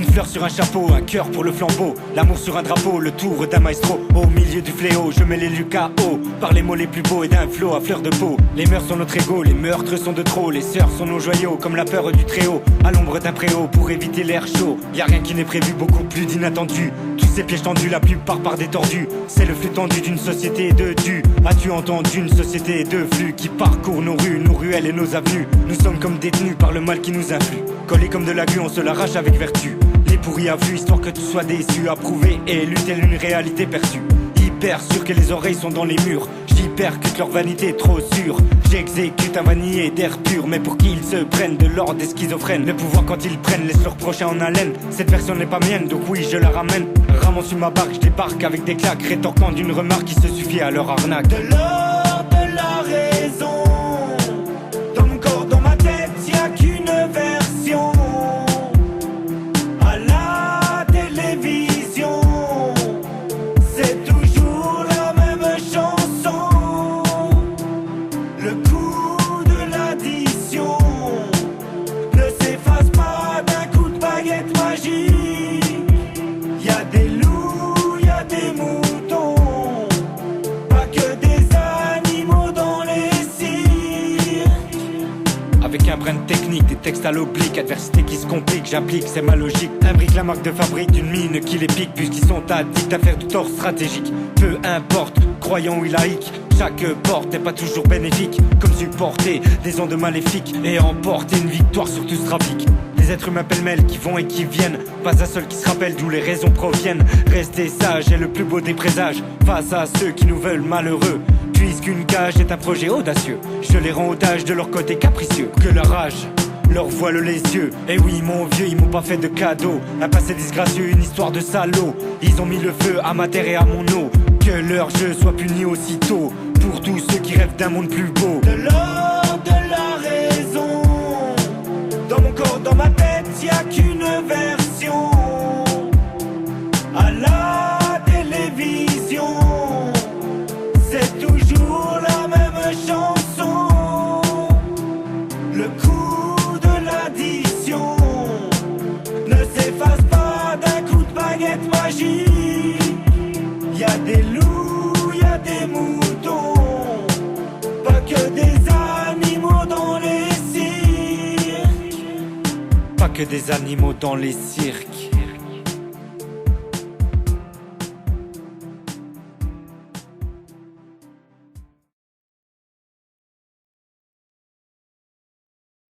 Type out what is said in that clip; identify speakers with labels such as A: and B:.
A: fleur sur un chapeau, un cœur pour le flambeau, l'amour sur un drapeau, le tour d'un maestro. Au milieu du fléau, je mets les lieux KO par les mots les plus beaux et d'un flot à fleur de peau. Les mœurs sont notre ego, les meurtres sont de trop, les sœurs sont nos joyaux, comme la peur du Très-Haut, à l'ombre d'un préau pour éviter l'air chaud. Y a rien qui n'est prévu, beaucoup plus d'inattendu. Tous ces pièges tendus, la plupart par des tordus. C'est le flux tendu d'une société de due. As-tu entendu une société de flux qui parcourt nos rues, nos ruelles et nos avenues? Nous sommes comme détenus par le mal qui nous influe. Collés comme de la glu, on se l'arrache avec vertu. Les pourris à vue, histoire que tu sois déçu, approuvé et élu telle une réalité perçue. Hyper sûr que les oreilles sont dans les murs. J'hypercute leur vanité trop sûre. J'exécute un vanillé d'air pur. Mais pour qui ils se prennent de l'ordre des schizophrènes. Le pouvoir quand ils prennent laisse leur prochain en haleine. Cette version n'est pas mienne donc oui je la ramène. Ramon sur ma barque, je débarque avec des claques, rétorquant d'une remarque qui se suffit à leur arnaque.
B: De l'or, de la raison. Dans mon corps, dans ma tête, y'a qu'une version. À la télévision, c'est toujours la même chanson. Le coup de l'addition ne s'efface pas d'un coup de baguette magique. Y'a des loups, y'a des moutons, pas que des animaux dans les cirques.
A: Avec un brin de technique, des textes à l'oblique, adversité qui se complique, j'applique, c'est ma logique. Imbrique la marque de fabrique d'une mine qui les pique, puisqu'ils sont addicts à faire du tort stratégique. Peu importe, croyant ou laïque, chaque porte n'est pas toujours bénéfique. Comme supporter des ondes maléfiques et emporter une victoire sur tout ce trafic. Des êtres humains pêle-mêle qui vont et qui viennent, pas un seul qui se rappelle d'où les raisons proviennent. Rester sage est le plus beau des présages face à ceux qui nous veulent malheureux. Puisqu'une cage est un projet audacieux, je les rends otages de leur côté capricieux. Que la rage leur voile les yeux. Et oui mon vieux, ils m'ont pas fait de cadeau. Un passé disgracieux, une histoire de salaud. Ils ont mis le feu à ma terre et à mon eau. Que leur jeu soit puni aussitôt. Pour tous ceux qui rêvent d'un monde plus beau.
B: De l'or, de la raison. Dans mon corps, dans ma tête, y'a qu'une version. À la télévision, c'est toujours la même chanson. Le coup de l'addition ne s'efface pas d'un coup de baguette magique. Y'a des loups, y'a des moutons, pas que des animaux dans les cirques.
A: Pas que des animaux dans les cirques.